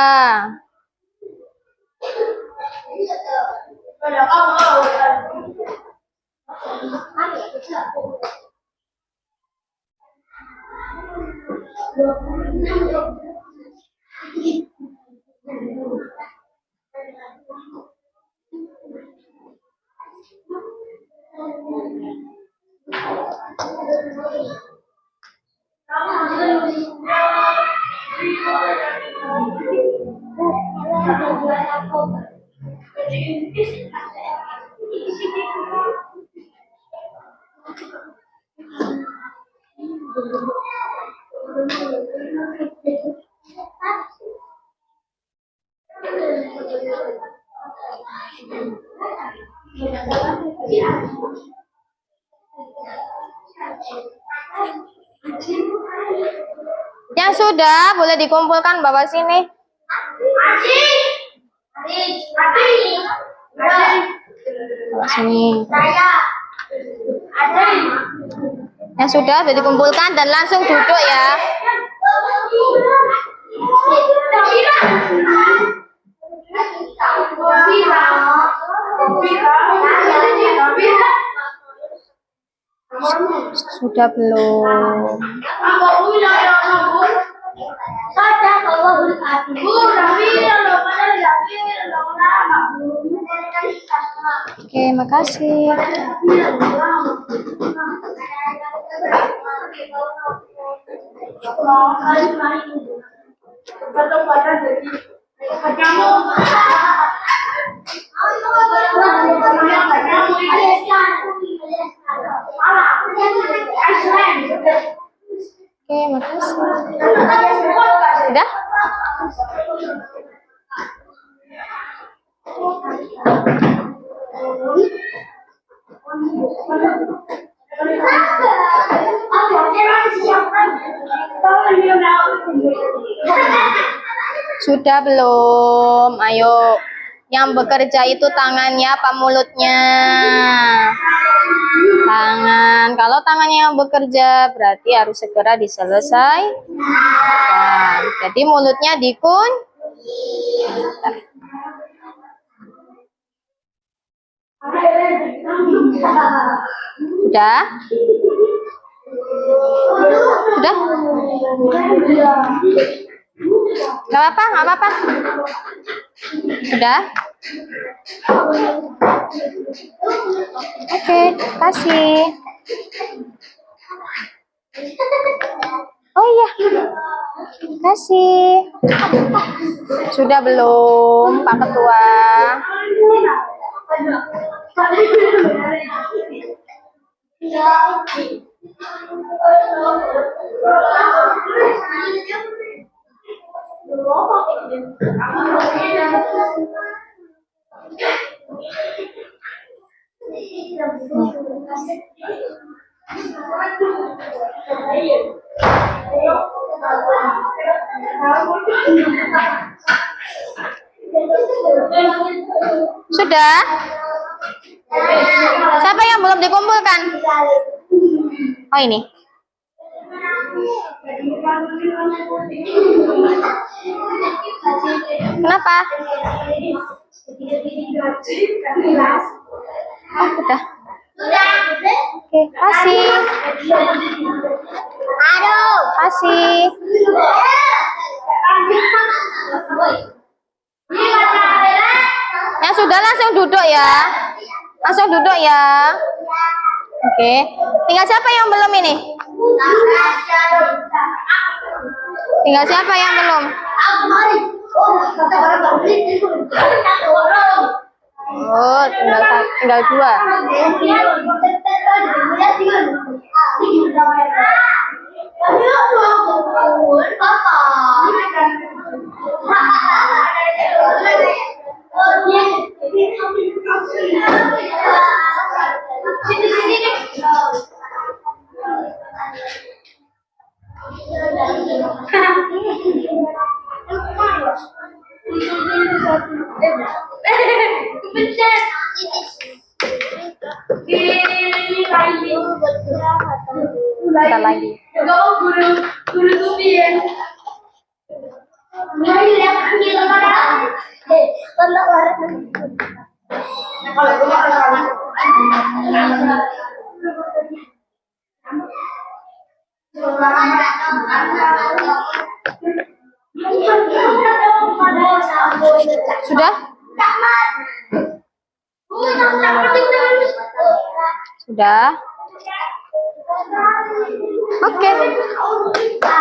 Yang sudah boleh dikumpulkan bawa sini. Bawa sini. Yang sudah boleh dikumpulkan dan langsung duduk ya. Sudah belum? Oke, makasih. Oke, makasih. Udah? Sudah belum? Ayo. Yang bekerja itu tangannya apa mulutnya? Tangan. Kalau tangannya yang bekerja berarti harus segera diselesaikan. Jadi mulutnya dikun. Sudah? Sudah? Gak apa-apa, gak apa-apa. Sudah? Oke, kasih. Oh iya, kasih. Sudah belum, Pak Ketua? Sudah? Siapa yang belum dikumpulkan? Oh ini. Kenapa? Oh, sudah. Oke, kasih. Aduh. Kasih. Yang sudah langsung duduk ya. Langsung duduk ya. Oke. Tinggal siapa yang belum ini? Tinggal siapa yang belum? Oh, tinggal dua. Bentar lagi. Sudah? Sudah? Oke.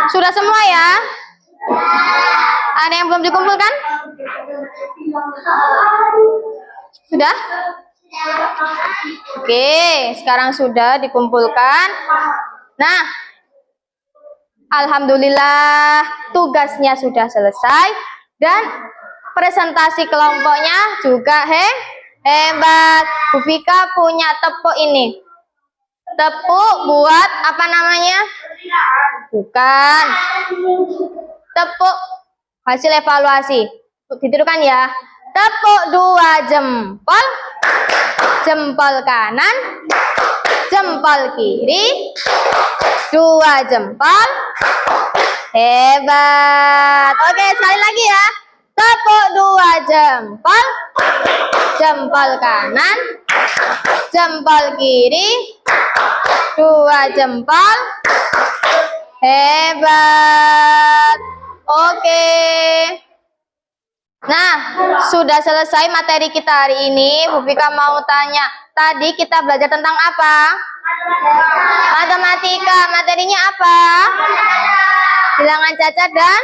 Sudah semua ya? Ada yang belum dikumpulkan? Sudah? Oke, sekarang sudah dikumpulkan. Nah, alhamdulillah tugasnya sudah selesai dan presentasi kelompoknya juga hebat. Bu Vika punya tepuk ini. Tepuk buat apa namanya? Bukan. Tepuk hasil evaluasi. Ditirukan ya. Tepuk 2 jempol. Jempol kanan. Jempol kiri. 2 jempol. Hebat. Oke, sekali lagi ya. Tepuk 2 jempol. Jempol kanan. Jempol kiri. 2 jempol. Hebat. Oke. Nah, sudah selesai materi kita hari ini. Bu Vika mau tanya, tadi kita belajar tentang apa? Matematika. Materinya apa? Bilangan cacat dan?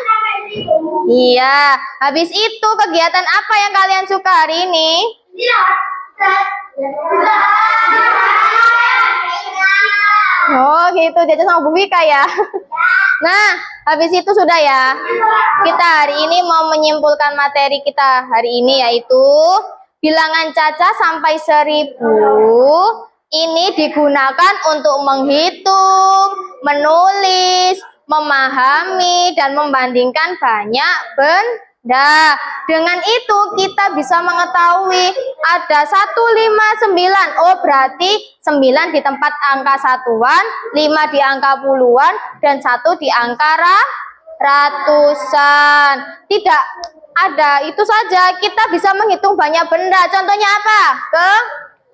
Iya. Habis itu kegiatan apa yang kalian suka hari ini? Oh gitu, jajan sama Bu Vika ya. Nah, habis itu sudah ya. Kita hari ini mau menyimpulkan materi kita hari ini, yaitu bilangan caca sampai 1000 ini digunakan untuk menghitung, menulis, memahami, dan membandingkan banyak benda. Dengan itu kita bisa mengetahui ada 159. Oh, berarti 9 di tempat angka satuan, 5 di angka puluhan, dan 1 di angka ratusan. Tidak ada itu saja, kita bisa menghitung banyak benda. Contohnya apa?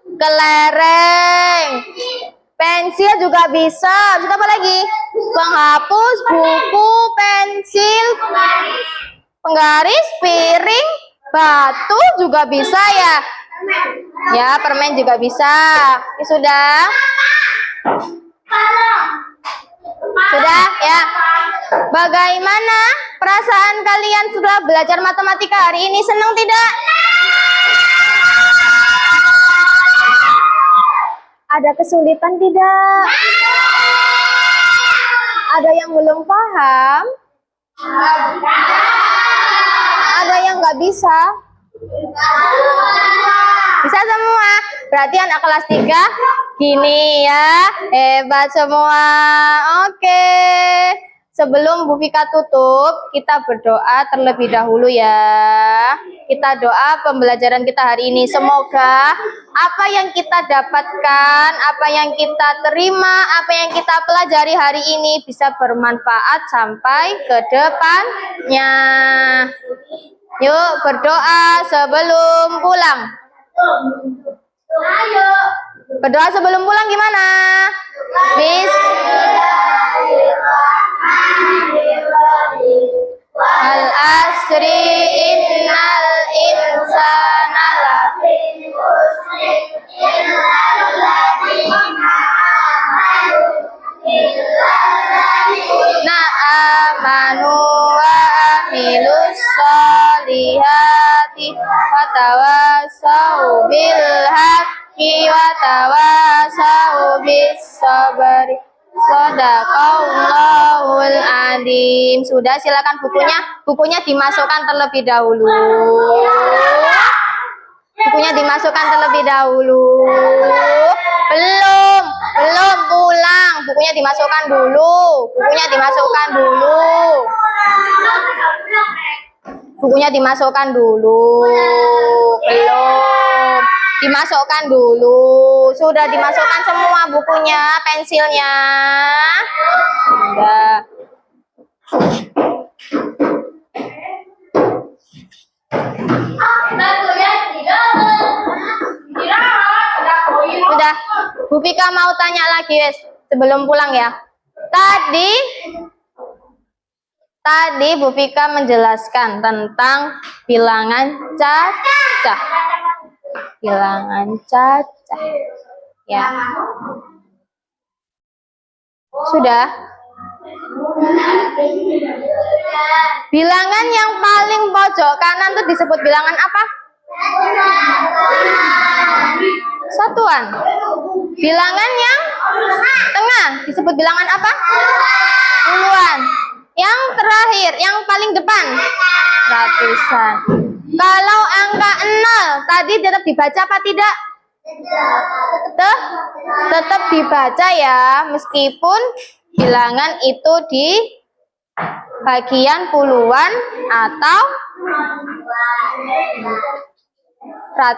Kelereng, pensil juga bisa. Bisa apa lagi? Penghapus, buku, pensil, penggaris, piring, batu juga bisa ya. Ya, permen juga bisa. Ya, sudah. Sudah ya. Bagaimana perasaan kalian setelah belajar matematika hari ini? Senang tidak? Ada kesulitan tidak? Ada yang belum paham? Ada yang nggak bisa? Bisa semua. Berarti anak kelas 3 gini ya. Hebat semua. Oke. Sebelum Bu Vika tutup, kita berdoa terlebih dahulu ya. Kita doa pembelajaran kita hari ini. Semoga apa yang kita dapatkan, apa yang kita terima, apa yang kita pelajari hari ini bisa bermanfaat sampai ke depannya. Yuk berdoa sebelum pulang. Berdoa sebelum pulang gimana? Al asri innal insana lafi khusrin illa alladziina amanu wa amilus solihati wa tawasau bil haqqi wa tawasau bis sabri. Shadaqallahul adzim. Sudah, silakan bukunya dimasukkan terlebih dahulu. Bukunya dimasukkan terlebih dahulu. Belum pulang. Bukunya dimasukkan dulu. Bukunya dimasukkan dulu. Bukunya dimasukkan dulu. Belum. Dimasukkan dulu. Sudah dimasukkan semua bukunya, pensilnya. Sudah. Sudah. Bu Vika mau tanya lagi, wes, sebelum pulang ya. Tadi Bu Vika menjelaskan tentang bilangan caca. Bilangan caca. Ya. Sudah. Bilangan yang paling pojok kanan itu disebut bilangan apa? Satuan. Bilangan yang tengah disebut bilangan apa? Puluhan. Yang terakhir, yang paling depan, ratusan. Kalau angka 0 tadi tetap dibaca apa tidak? Tetap dibaca ya, meskipun bilangan itu di bagian puluhan atau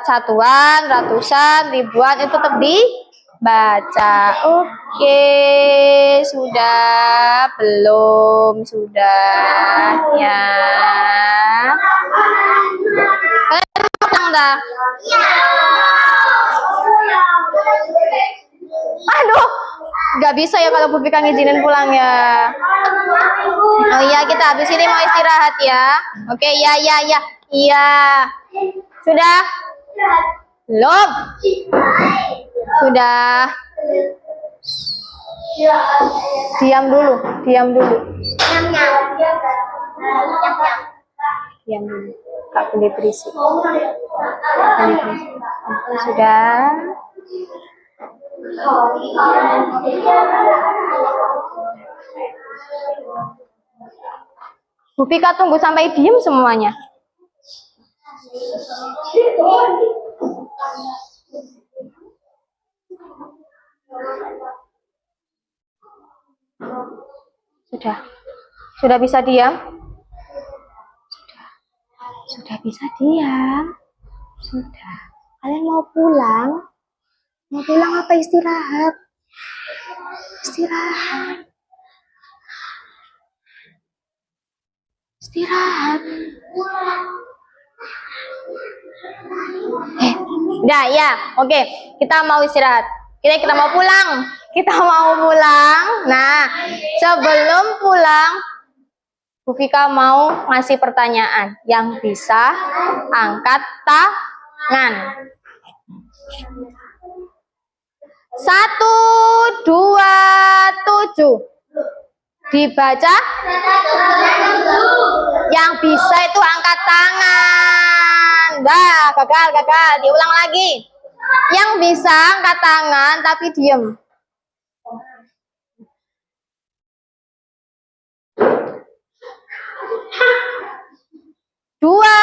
satuan, ratusan, ribuan, itu tetap dibaca. Oke, sudah? Belum? Sudah ya. Kalian pulang dah? Aduh, nggak bisa ya kalau Bu Vika ngizinin pulang ya. Oh iya, kita habis ini mau istirahat ya. Oke, ya. Iya. Sudah? Belum? Sudah. Diam dulu, diam dulu. Diam dulu. Gak boleh berisik. Sudah. Bu Vika tunggu sampai diem semuanya. Sudah bisa diam? Sudah bisa diam? Sudah. Kalian mau pulang? Mau pulang apa istirahat? Istirahat. Istirahat. Udah ya, oke. Kita mau istirahat. Kita mau pulang. Kita mau pulang. Nah, sebelum pulang, Bu Vika mau ngasih pertanyaan. Yang bisa angkat tangan. 1, 2, 7. Dibaca. Yang bisa itu angkat tangan. Dah, gagal. Diulang lagi. Yang bisa angkat tangan tapi diem. Dua,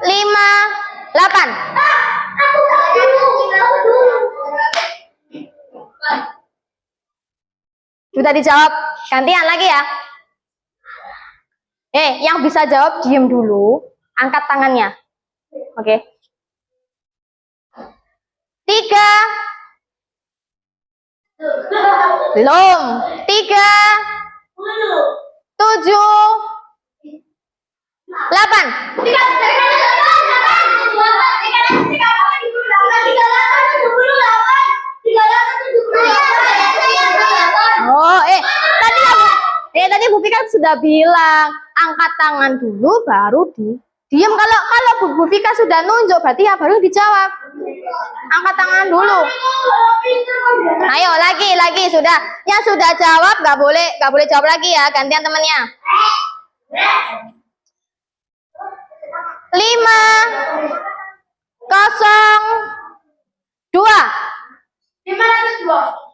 5, 8. Sudah dijawab. Gantian lagi ya. Yang bisa jawab diem dulu. Angkat tangannya. Oke. 3. Belum. 3, 7, 8. Oh, tadi Bu Vika sudah bilang angkat tangan dulu baru diem. Kalau Bu Vika sudah nunjuk berarti ya baru dijawab. Angkat tangan dulu. Ayo lagi sudah. Yang sudah jawab nggak boleh jawab lagi ya, gantian temannya. 5, 0, 2.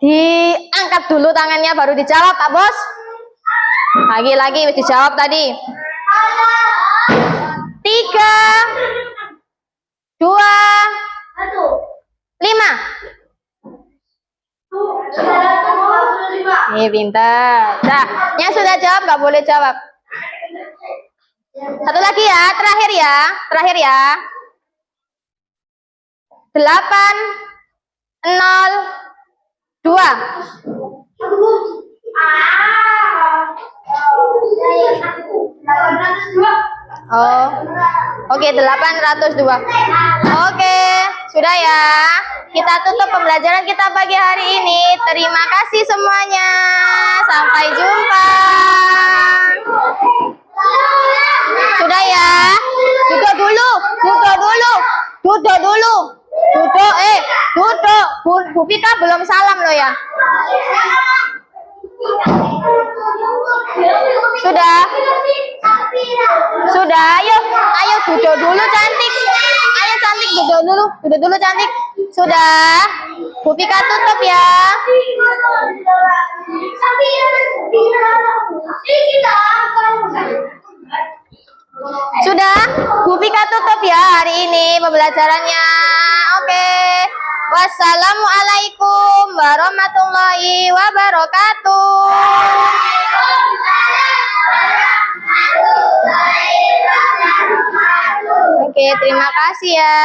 Diangkat dulu tangannya baru dijawab, Pak Bos. Lagi dijawab tadi. 3, 2, 5. Pintar. Nah, yang sudah jawab nggak boleh jawab. Satu lagi ya, terakhir ya. 8, 0, 2. Oh, oke, 802. Oke, sudah ya. Kita tutup pembelajaran kita pagi hari ini. Terima kasih semuanya. Sampai jumpa. Sudah ya. Duduk dulu. Duduk. Bu Vika belum salam loh ya. Sudah, ayo duduk dulu cantik. Ayo cantik duduk dulu cantik. Sudah, Bu Vika tutup ya. Sudah, Bu Vika tutup ya hari ini pembelajarannya. Oke. Wassalamualaikum warahmatullahi wabarakatuh. Oke, terima kasih ya.